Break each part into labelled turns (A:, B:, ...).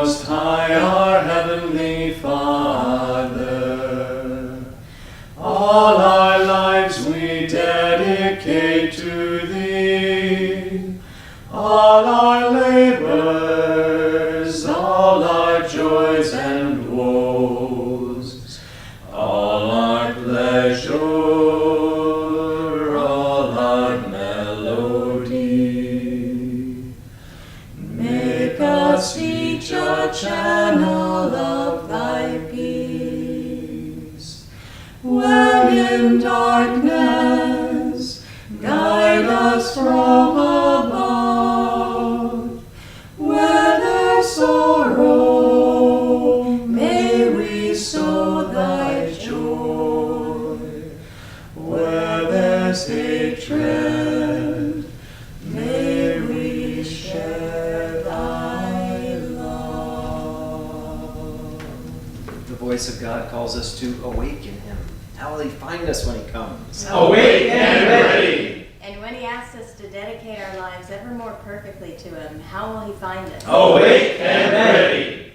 A: Most High, our Heavenly Father, all our lives we dedicate to Thee, all our labors, all our joys and woes, all our pleasure, all our melody. Make us each a channel of Thy peace. When in darkness, guide us from above. Whether sorrow, may we sow Thy joy. Where there's hatred, may we share Thy love.
B: The voice of God calls us to awaken Him. How will He find us when He comes?
C: Awake and ready.
D: And when He asks us to dedicate our lives ever more perfectly to Him, how will He find us?
C: Awake and ready.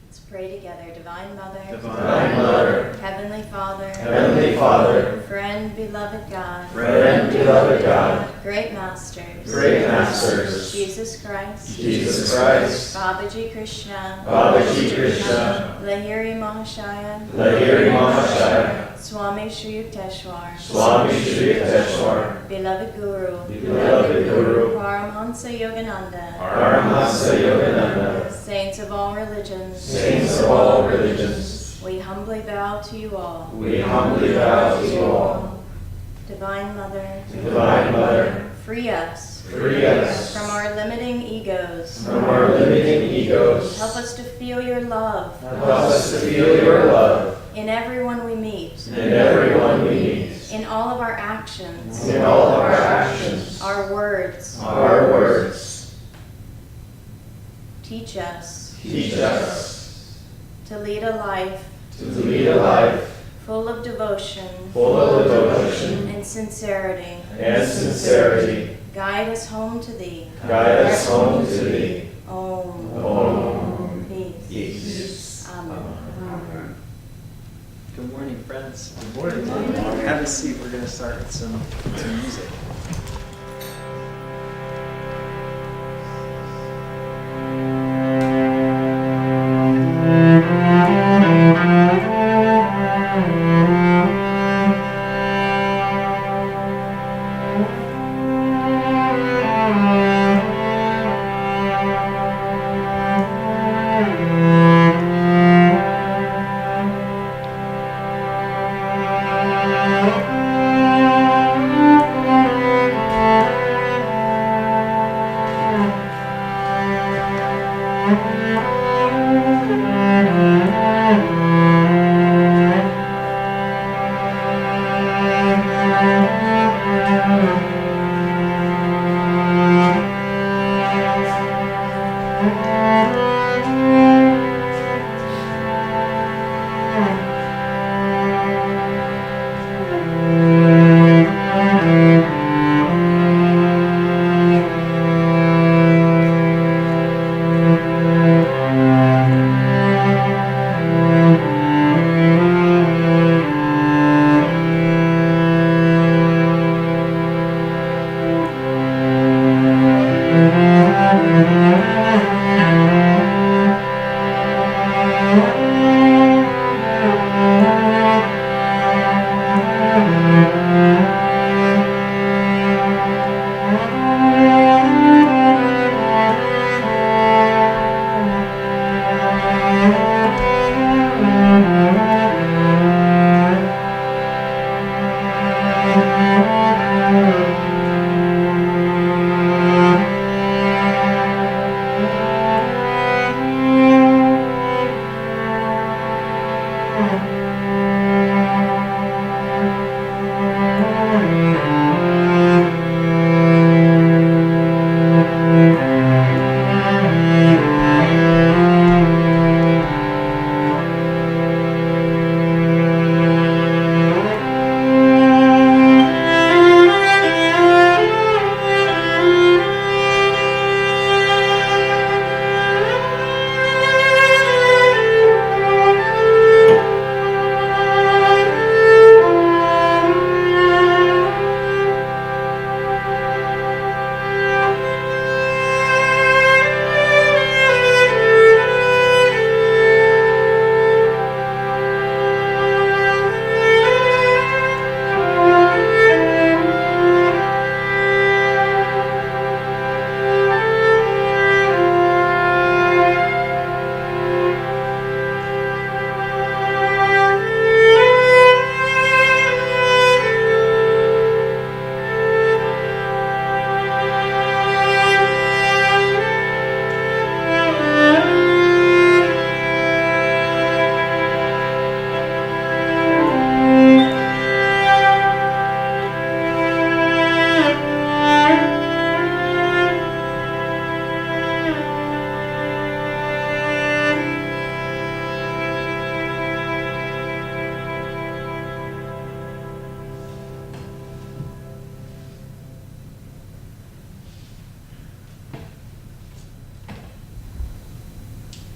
D: Let's pray together. Divine Mother,
C: Divine Mother,
D: Heavenly Father,
C: Heavenly Father,
D: friend, beloved God,
C: friend, beloved God,
D: great Masters,
C: great Masters,
D: Jesus Christ,
C: Jesus Christ,
D: Babaji Krishna,
C: Babaji Krishna,
D: Lahiri Mahashaya,
C: Lahiri Mahashaya,
D: Swami Shri Yukteswar,
C: Swami Shri Yukteswar,
D: beloved Guru,
C: beloved Guru,
D: Paramahansa Yogananda,
C: Paramahansa Yogananda,
D: saints of all religions,
C: saints of all religions,
D: we humbly bow to you all.
C: we humbly bow to you all.
D: Divine Mother,
C: Divine Mother,
D: free us
C: free us
D: from our limiting egos.
C: from our limiting egos.
D: Help us to feel your love
C: Help us to feel your love
D: in everyone we meet,
C: in everyone we meet,
D: in all of our actions,
C: in all of our actions,
D: our words.
C: our words.
D: Teach us
C: Teach us
D: to lead a life
C: to lead a life
D: full of devotion
C: full of devotion
D: and sincerity.
C: and sincerity.
D: Guide us home to Thee.
C: Guide us home to Thee.
D: Om.
C: Om.
D: Peace.
C: Peace.
D: Amen.
B: Good morning, friends.
C: Good morning.
B: Have a seat. We're going to start with some music.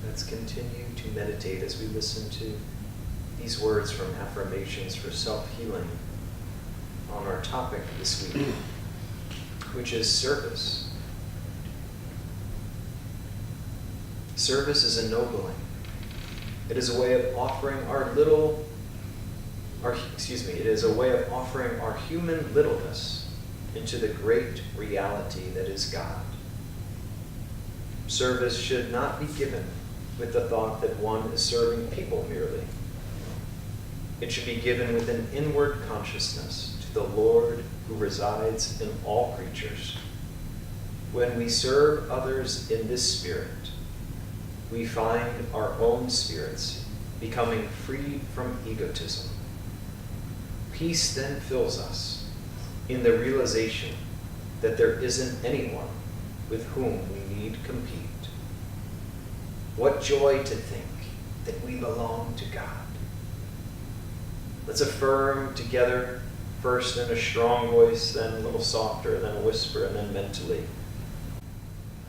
B: Let's continue to meditate as we listen to these words from Affirmations for Self-Healing on our topic this week, which is service. Service is ennobling. It is a way of offering it is a way of offering our human littleness into the great reality that is God. Service should not be given with the thought that one is serving people merely. It should be given with an inward consciousness to the Lord who resides in all creatures. When we serve others in this spirit, we find our own spirits becoming freed from egotism. Peace then fills us in the realization that there isn't anyone with whom we need compete. What joy to think that we belong to God. Let's affirm together, first in a strong voice, then a little softer, then a whisper, and then mentally.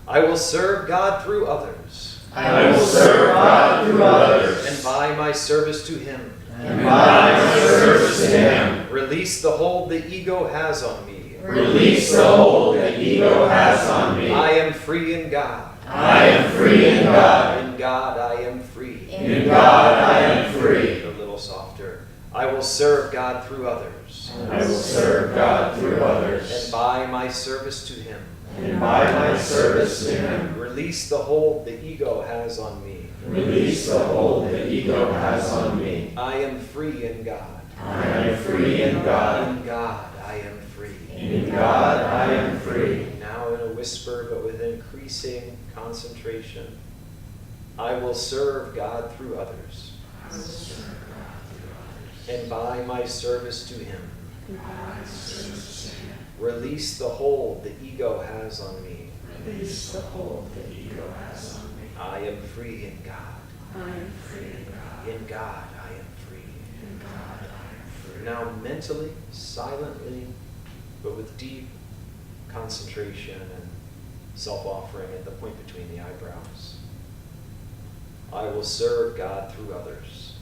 B: I will serve God through others.
C: I will serve God through others.
B: And by my service to Him.
C: And by my service to Him.
B: Release the hold the ego has on me.
C: Release the hold the ego has on me.
B: I am free in God.
C: I am free in God.
B: In God I am free.
C: In God I am free.
B: A little softer. I will serve God through others.
C: I will serve God through others.
B: And by my service to Him.
C: And by my service to Him.
B: Release the hold the ego has on me.
C: Release the hold the ego has on me.
B: I am free in God.
C: I am free in God.
B: In God I am free.
C: In God I am free.
B: Now in a whisper, but with increasing concentration. I will serve God through others. And by my service to Him. Release the hold the ego has on me.
C: Release the hold the ego has on me.
B: I am free in God.
C: I am free in God.
B: In God I am free.
C: In God I am free.
B: Now mentally, silently, but with deep concentration and self-offering at the point between the eyebrows. I will serve God through others.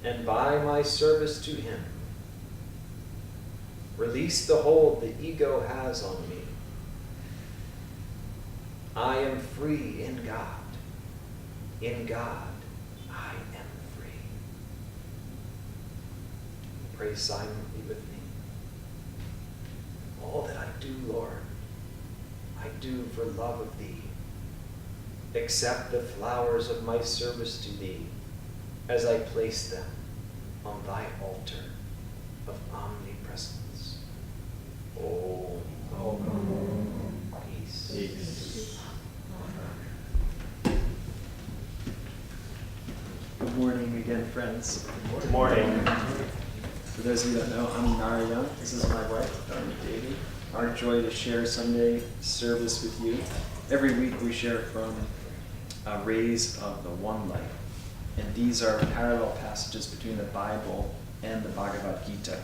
B: And by my service to Him, release the hold the ego has on me. I am free in God. In God, I am free. Pray silently with me. All that I do, Lord, I do for love of Thee. Accept the flowers of my service to Thee as I place them on Thy altar of omnipresence. Oh, peace.
C: Peace.
B: Good morning again, friends.
C: Good morning.
B: For those of you that know, I'm Narayan. This is my wife, Dharmadevi. Our joy to share Sunday service with you. Every week we share from Rays of the One Light. And these are parallel passages between the Bible and the Bhagavad Gita.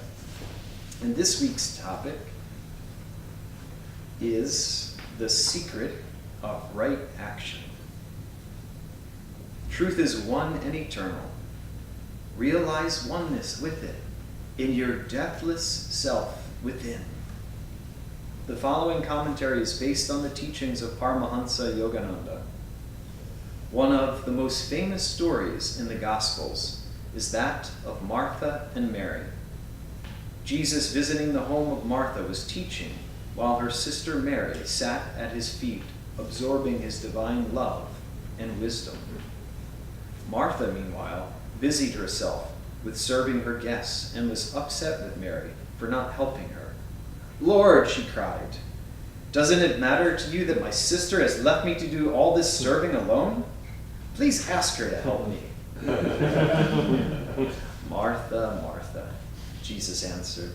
B: And this week's topic is the secret of right action. Truth is one and eternal. Realize oneness with it in your deathless self within. The following commentary is based on the teachings of Paramahansa Yogananda. One of the most famous stories in the Gospels is that of Martha and Mary. Jesus, visiting the home of Martha, was teaching while her sister Mary sat at his feet, absorbing his divine love and wisdom. Martha, meanwhile, busied herself with serving her guests and was upset with Mary for not helping her. "Lord," she cried, "doesn't it matter to you that my sister has left me to do all this serving alone? Please ask her to help me." "Martha, Martha," Jesus answered,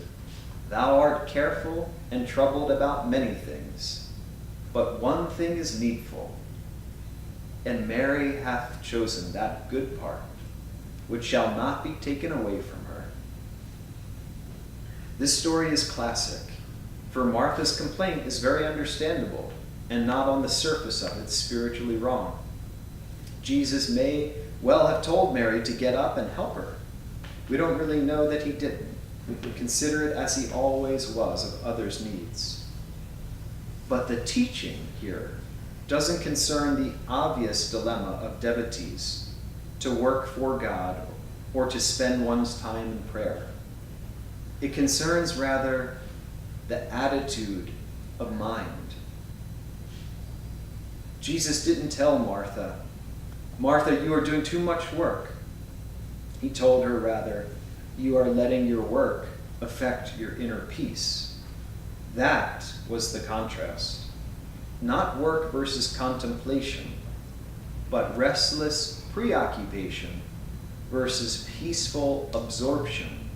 B: "thou art careful and troubled about many things, but one thing is needful. And Mary hath chosen that good part, which shall not be taken away from her." This story is classic, for Martha's complaint is very understandable.
E: and not on the surface of it spiritually wrong. Jesus may well have told Mary to get up and help her. We don't really know that he didn't. We can consider it as he always was of others' needs. But the teaching here doesn't concern the obvious dilemma of devotees to work for God or to spend one's time in prayer. It concerns rather the attitude of mind. Jesus didn't tell Martha, "Martha, you are doing too much work." He told her rather, "You are letting your work affect your inner peace." That was the contrast. Not work versus contemplation, but restless preoccupation versus peaceful absorption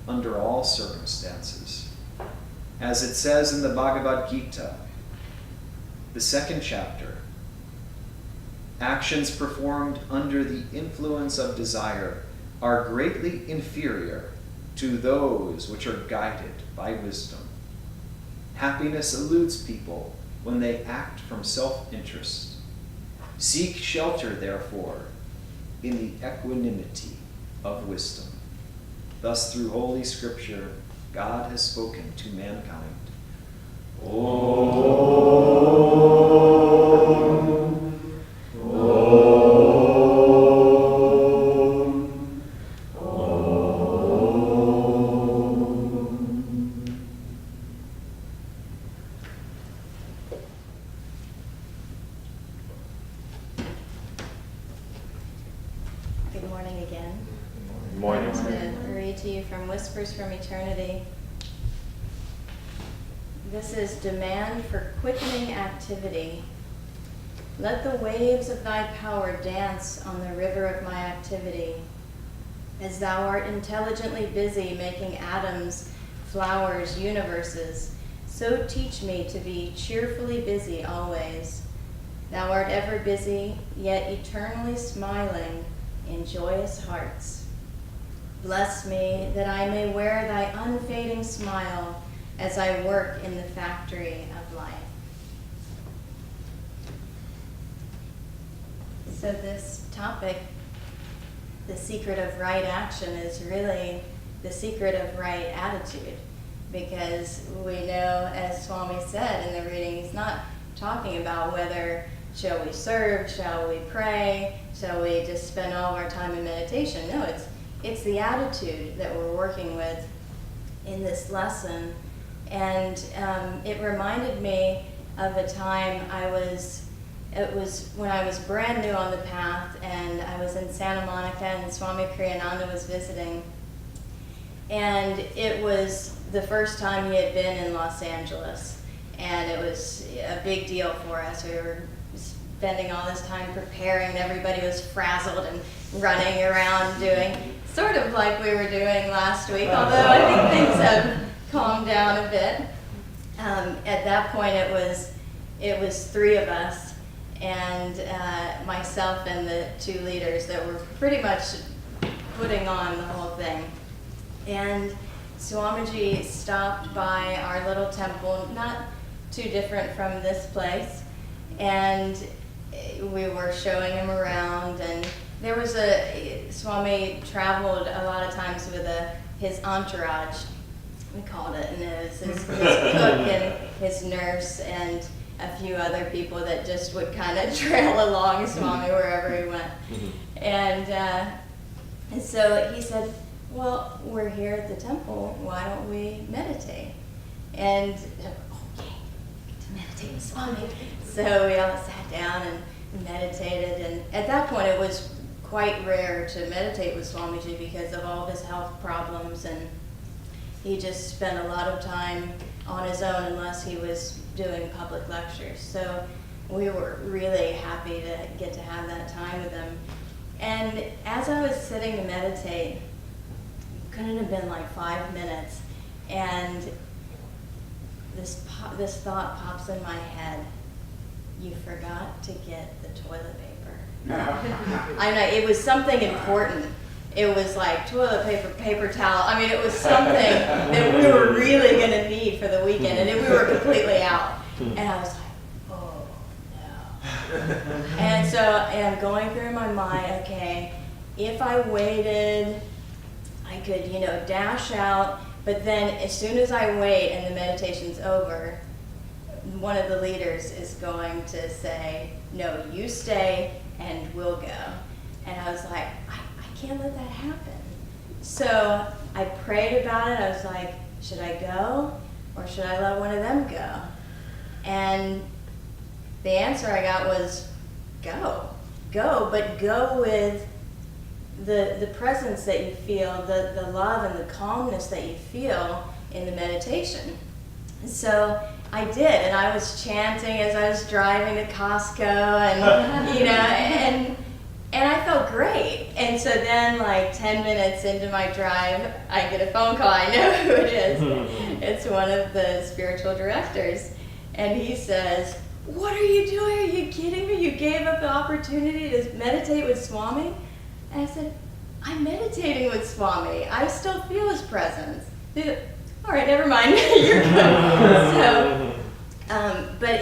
E: under all circumstances. As it says in the Bhagavad Gita, the 2nd chapter, actions performed under the influence of desire are greatly inferior to those which are guided by wisdom. Happiness eludes people when they act from self-interest. Seek shelter, therefore, in the equanimity of wisdom. Thus, through Holy Scripture, God has spoken to mankind.
D: Good morning again.
B: Good morning.
D: I'm going to read to you from Whispers from Eternity. This is demand for quickening activity. Let the waves of thy power dance on the river of my activity. As thou art intelligently busy making atoms, flowers, universes, so teach me to be cheerfully busy always. Thou art ever busy, yet eternally smiling in joyous hearts. Bless me that I may wear thy unfading smile as I work in the factory of life. So this topic, the secret of right action, is really the secret of right attitude, because we know, as Swami said in the reading, he's not talking about whether shall we serve, shall we pray, shall we just spend all of our time in meditation. No, it's the attitude that we're working with in this lesson. And it reminded me of a time it was when I was brand new on the path, and I was in Santa Monica, and Swami Ananda was visiting. And it was the first time he had been in Los Angeles, and it was a big deal for us. We were spending all this time preparing. Everybody was frazzled and running around doing sort of like we were doing last week, although I think things have calmed down a bit. At that point, it was 3 of us, and myself and the 2 leaders that were pretty much putting on the whole thing. And Swamiji stopped by our little temple, not too different from this place, and we were showing him around. And there was Swami traveled a lot of times with his entourage, we called it, and it was his cook and his nurse and a few other people that just would kind of trail along Swami wherever he went. Mm-hmm. And so he said, well, we're here at the temple, why don't we meditate? And okay, to meditate with Swami. So we all sat down and meditated, and at that point it was quite rare to meditate with Swamiji because of all of his health problems, and he just spent a lot of time on his own unless he was doing public lectures. So we were really happy to get to have that time with him. And as I was sitting to meditate, couldn't have been like 5 minutes, and this thought pops in my head: you forgot to get the toilet paper. I know, it was something important. It was like toilet paper, paper towel. I mean, it was something that we were really going to need for the weekend, and we were completely out. And I was like, oh. And so I'm going through my mind, okay, if I waited, I could, dash out, but then as soon as I wait and the meditation's over, one of the leaders is going to say, no, you stay and we'll go. And I was like, I can't let that happen. So I prayed about it. I was like, should I go or should I let one of them go? And the answer I got was, go, but go with the presence that you feel, the love and the calmness that you feel in the meditation. So I did, and I was chanting as I was driving to Costco, and and I felt great. And so then, like 10 minutes into my drive, I get a phone call. I know who it is. It's one of the spiritual directors, and he says, "What are you doing? Are you kidding me? You gave up the opportunity to meditate with Swami?" And I said, "I'm meditating with Swami. I still feel his presence." All right, never mind. You're good. So, but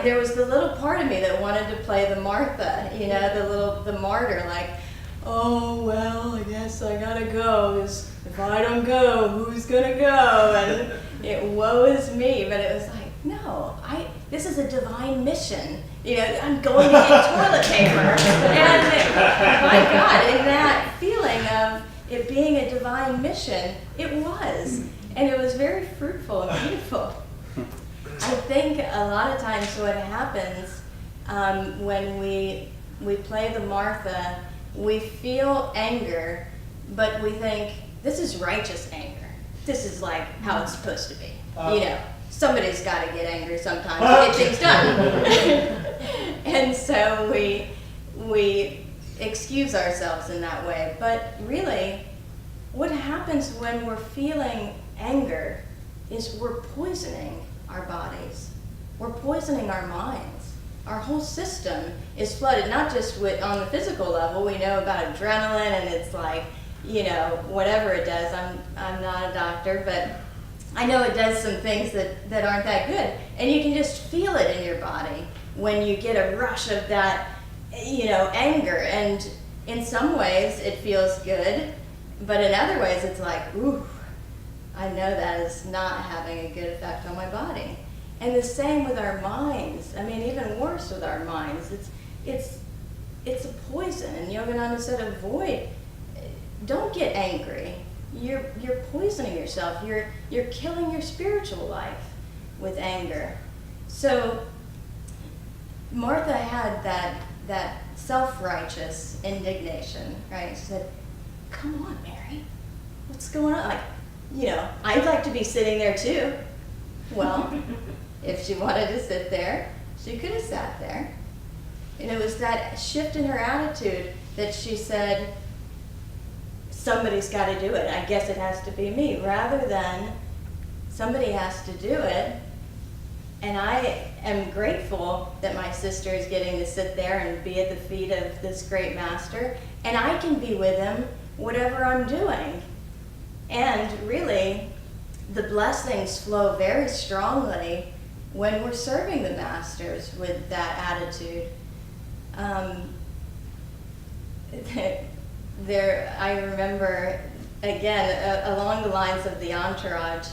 D: there was the little part of me that wanted to play the Martha, the martyr, like, oh, well, I guess I gotta go, 'cause if I don't go, who's gonna go? And woe is me, but it was like, no, this is a divine mission. I'm going to get toilet paper. And my God, in that feeling of it being a divine mission, it was. And it was very fruitful and beautiful. I think a lot of times what happens when we play the Martha, we feel anger, but we think, this is righteous anger. This is like how it's supposed to be. Somebody's got to get angry sometimes to get things done. And so we excuse ourselves in that way. But really, what happens when we're feeling anger is we're poisoning our bodies. We're poisoning our minds. Our whole system is flooded, not just on the physical level. We know about adrenaline, and it's like, whatever it does. I'm not a doctor, but I know it does some things that aren't that good. And you can just feel it in your body when you get a rush of that, anger. And in some ways it feels good, but in other ways it's like, ooh, I know that is not having a good effect on my body. And the same with our minds. I mean, even worse with our minds. It's a poison. And Yogananda said, avoid. Don't get angry. You're poisoning yourself. You're killing your spiritual life with anger. So Martha had that self-righteous indignation, right? She said, "Come on, Mary, what's going on? I'd like to be sitting there too." Well, if she wanted to sit there, she could have sat there. And it was that shift in her attitude that she said, somebody's got to do it. I guess it has to be me, rather than somebody has to do it. And I am grateful that my sister is getting to sit there and be at the feet of this great master, and I can be with him whatever I'm doing. And really, the blessings flow very strongly when we're serving the masters with that attitude. I remember, again, along the lines of the entourage,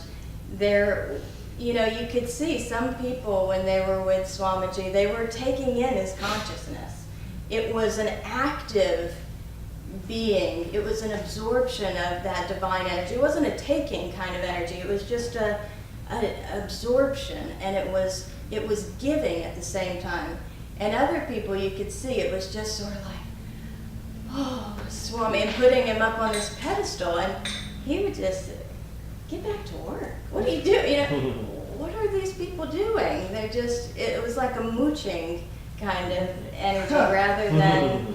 D: you could see some people when they were with Swamiji, they were taking in his consciousness. It was an active being. It was an absorption of that divine energy. It wasn't a taking kind of energy. It was just an absorption, and it was giving at the same time. And other people, you could see it was just sort of like, oh, Swami, and putting him up on this pedestal, and he would just get back to work. What do you do? What are these people doing? It was like a mooching kind of energy rather than,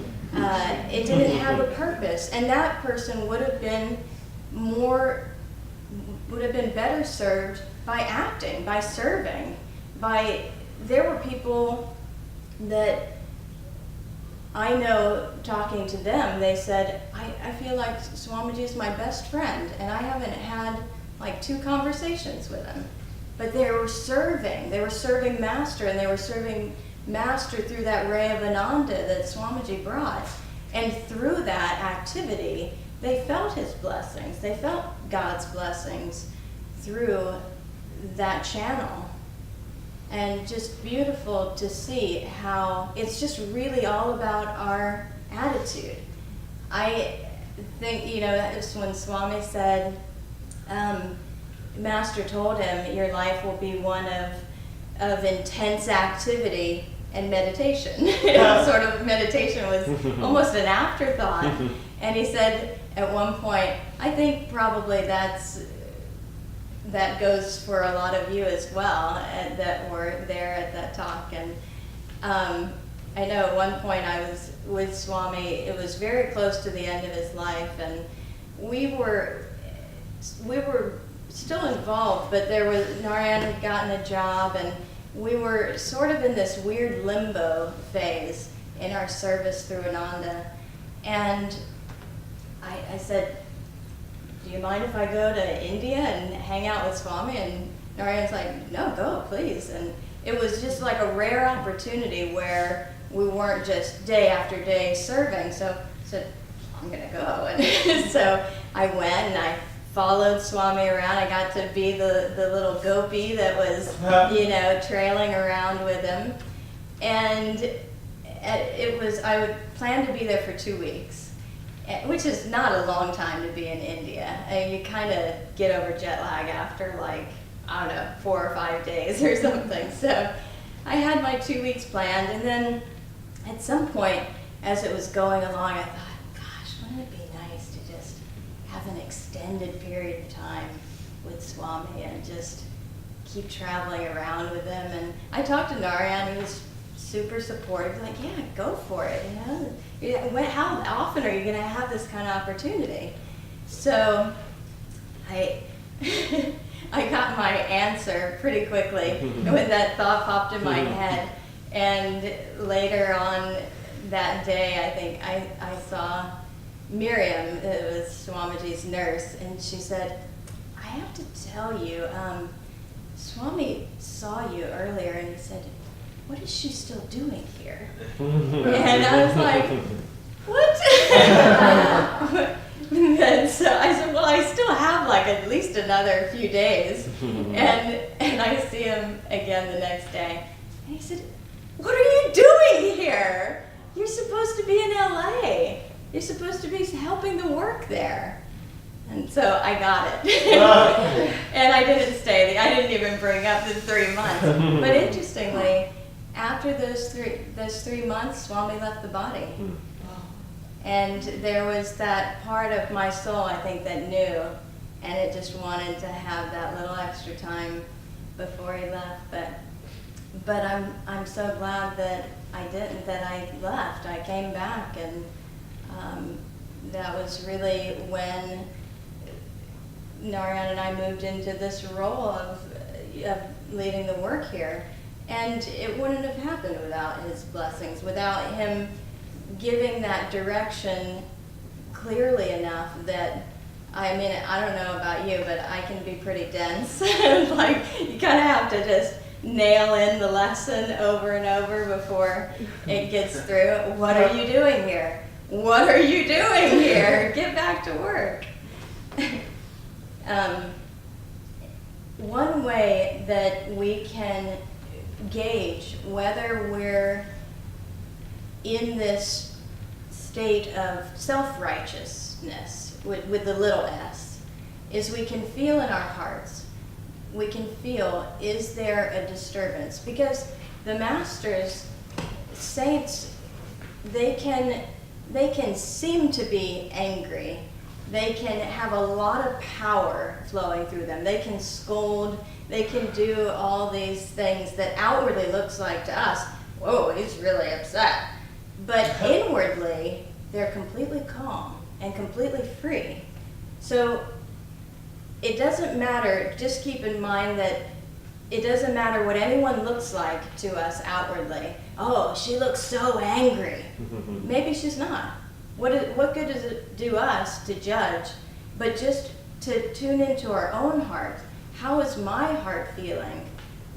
D: it didn't have a purpose. And that person would have been better served by acting, by serving, there were people that I know, talking to them, they said, I feel like Swamiji is my best friend, and I haven't had like 2 conversations with him. But they were serving master, and they were serving master through that ray of Ananda that Swamiji brought. And through that activity, they felt his blessings. They felt God's blessings through that channel. And just beautiful to see how it's just really all about our attitude. I think, that was when Swami said, Master told him, your life will be one of intense activity and meditation. Sort of meditation was almost an afterthought. And he said at one point, I think probably that goes for a lot of you as well that were there at that talk. And I know at one point I was with Swami, it was very close to the end of his life, and we were still involved, but Narayan had gotten a job, and we were sort of in this weird limbo phase in our service through Ananda. And I said, do you mind if I go to India and hang out with Swami? And Narayan's like, no, go, please. And it was just like a rare opportunity where we weren't just day after day serving. So I said, I'm going to go. And so I went and I followed Swami around. I got to be the little gopi that was, trailing around with him. And I would plan to be there for 2 weeks, which is not a long time to be in India. You kind of get over jet lag after 4 or 5 days or something. So I had my 2 weeks planned, and then at some point, as it was going along, I thought, gosh, wouldn't it be nice to just have an extended period of time with Swami and just keep traveling around with him. And I talked to Narayan. He was super supportive, like, yeah, go for it, How often are you going to have this kind of opportunity? So I I got my answer pretty quickly when that thought popped in my head. And later on that day, I think I saw Miriam, it was Swamiji's nurse, and she said, I have to tell you, Swami saw you earlier, and he said, what is she still doing here? And I was like, what? And so I said, well, I still have at least another few days. And I see him again the next day. And he said, what are you doing here? You're supposed to be in LA. You're supposed to be helping the work there. And so I got it. And I didn't stay. I didn't even bring up the 3 months. But interestingly, after those three months, Swami left the body. And there was that part of my soul, I think, that knew, and it just wanted to have that little extra time before he left. But I'm so glad that I didn't, that I left. I came back, and that was really when Narayan and I moved into this role of leading the work here. And it wouldn't have happened without his blessings, without him giving that direction clearly enough that, I don't know about you, but I can be pretty dense. You kind of have to just nail in the lesson over and over before it gets through. What are you doing here? What are you doing here? Get back to work. One way that we can gauge whether we're in this state of self-righteousness with the little s is we can feel in our hearts. We can feel, is there a disturbance? Because the masters, saints, they can seem to be angry. They can have a lot of power flowing through them. They can scold. They can do all these things that outwardly looks like to us, whoa, he's really upset. But inwardly, they're completely calm and completely free. So it doesn't matter, just keep in mind that it doesn't matter what anyone looks like to us outwardly. Oh, she looks so angry. Maybe she's not. What good does it do us to judge, but just to tune into our own heart? How is my heart feeling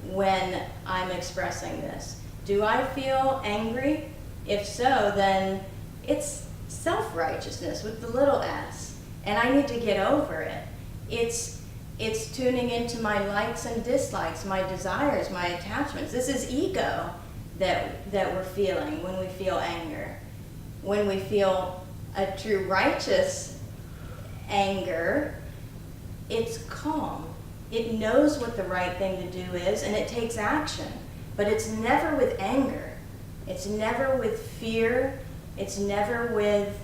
D: when I'm expressing this? Do I feel angry? If so, then it's self-righteousness with the little s, and I need to get over it. It's tuning into my likes and dislikes, my desires, my attachments. This is ego that we're feeling when we feel anger. When we feel a true righteous anger, it's calm. It knows what the right thing to do is, and it takes action. But it's never with anger. It's never with fear. It's never with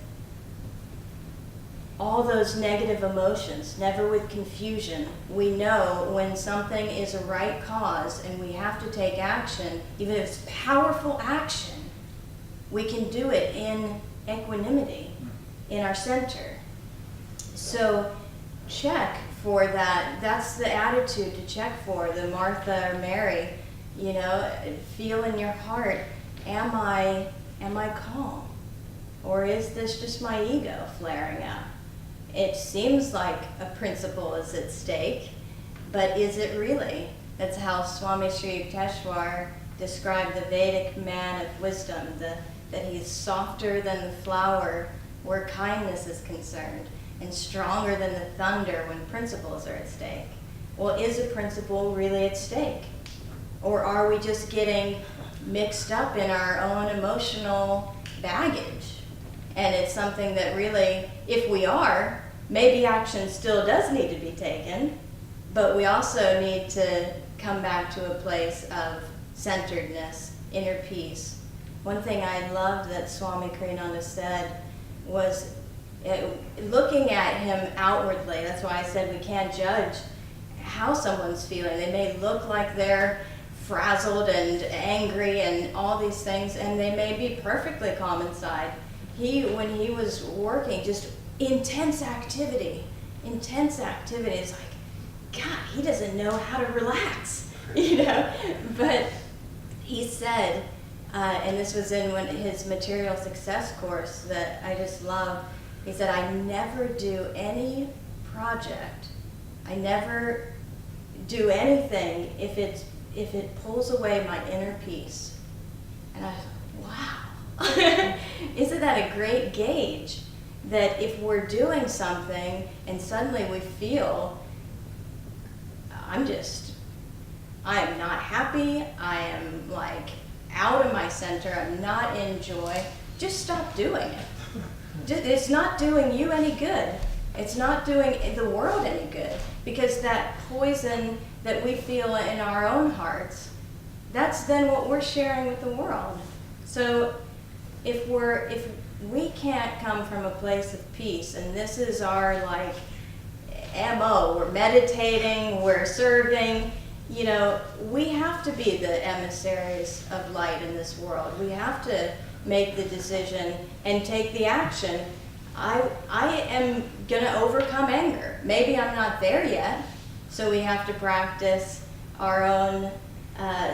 D: all those negative emotions, never with confusion. We know when something is a right cause and we have to take action, even if it's powerful action, we can do it in equanimity, in our center. So check for that. That's the attitude to check for, the Martha or Mary. You know, feel in your heart, am I calm? Or is this just my ego flaring up? It seems like a principle is at stake, but is it really? That's how Swami Sri Yukteswar described the Vedic man of wisdom, that he's softer than the flower where kindness is concerned, and stronger than the thunder when principles are at stake. Well, is a principle really at stake? Or are we just getting mixed up in our own emotional baggage? And it's something that really, if we are, maybe action still does need to be taken, but we also need to come back to a place of centeredness, inner peace. One thing I loved that Swami Kriyananda said was looking at him outwardly. That's why I said we can't judge how someone's feeling. They may look like they're frazzled and angry and all these things, and they may be perfectly calm inside. When he was working, just intense activity. It's like, God, he doesn't know how to relax, you know? But he said, and this was in his material success course that I just love, he said, I never do any project. I never do anything if it pulls away my inner peace. And I was like, wow. Isn't that a great gauge? That if we're doing something and suddenly we feel, I am not happy, I am like out of my center, I'm not in joy, just stop doing it. It's not doing you any good. It's not doing the world any good, because that poison that we feel in our own hearts, that's then what we're sharing with the world. So if we can't come from a place of peace, and this is our like MO, we're meditating, we're serving, you know, we have to be the emissaries of light in this world. We have to make the decision and take the action. I am going to overcome anger. Maybe I'm not there yet, so we have to practice our own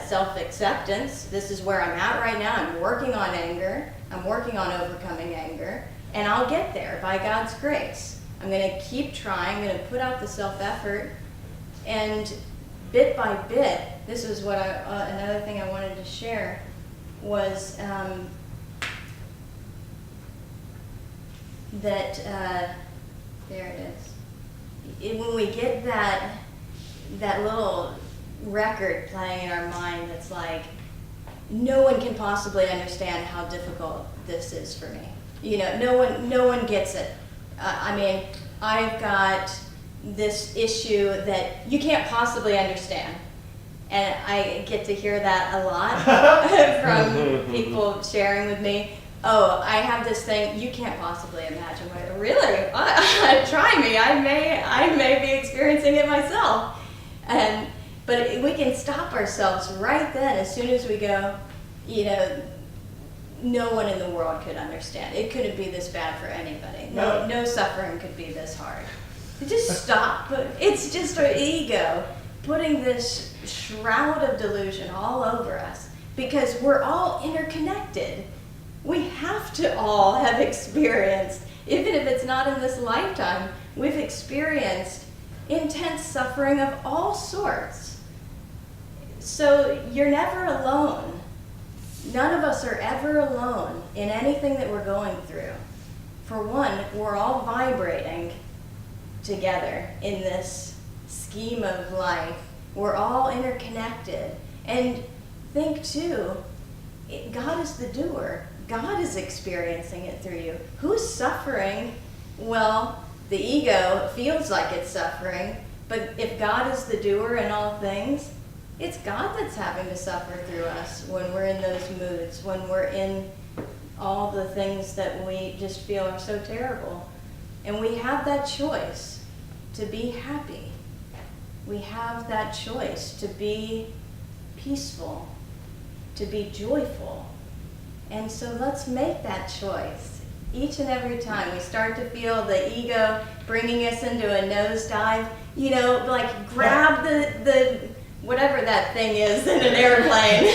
D: self-acceptance. This is where I'm at right now. I'm working on anger. I'm working on overcoming anger, and I'll get there by God's grace. I'm going to keep trying. I'm going to put out the self-effort, and bit by bit, this is what another thing I wanted to share was that there it is. When we get that little record playing in our mind that's like, no one can possibly understand how difficult this is for me. You know, no one gets it. I mean, I've got this issue that you can't possibly understand. And I get to hear that a lot from people sharing with me. Oh, I have this thing you can't possibly imagine. Really? Try me. I may be experiencing it myself. But we can stop ourselves right then as soon as we go, you know, no one in the world could understand. It couldn't be this bad for anybody. No suffering could be this hard. Just stop. It's just our ego putting this shroud of delusion all over us, because we're all interconnected. We have to all have experienced, even if it's not in this lifetime, we've experienced intense suffering of all sorts. So you're never alone. none of us are ever alone in anything that we're going through. For one, we're all vibrating together in this scheme of life. We're all interconnected. And think too, God is the doer. God is experiencing it through you. Who's suffering? Well, the ego feels like it's suffering, but if God is the doer in all things, it's God that's having to suffer through us when we're in those moods, when we're in all the things that we just feel are so terrible. And we have that choice to be happy. We have that choice to be peaceful, to be joyful. And so let's make that choice. Each and every time we start to feel the ego bringing us into a nosedive, like grab the whatever that thing is in an airplane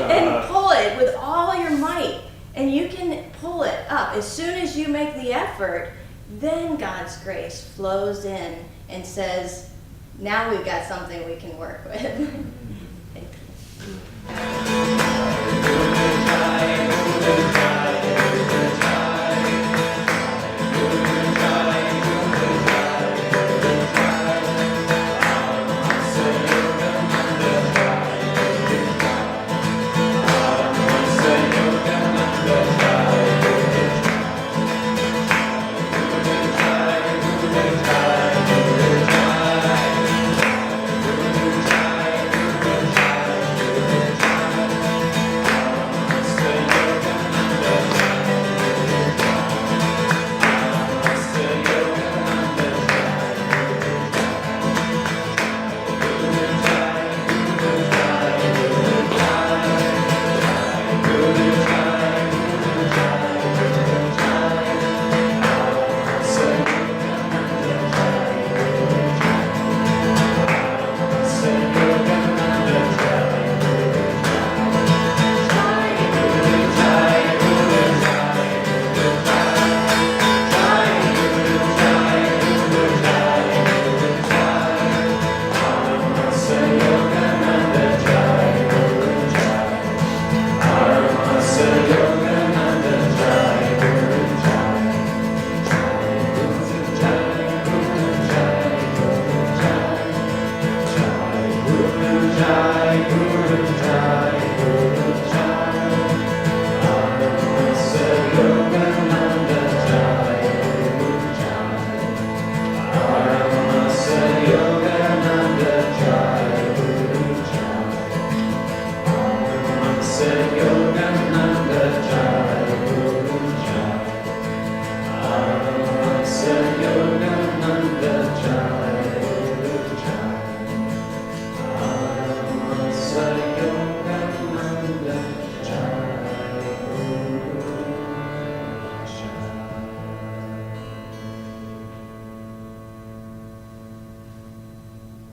D: and pull it with all your might. And you can pull it up. As soon as you make the effort, then God's grace flows in and says, now we've got something we can work with. Thank you.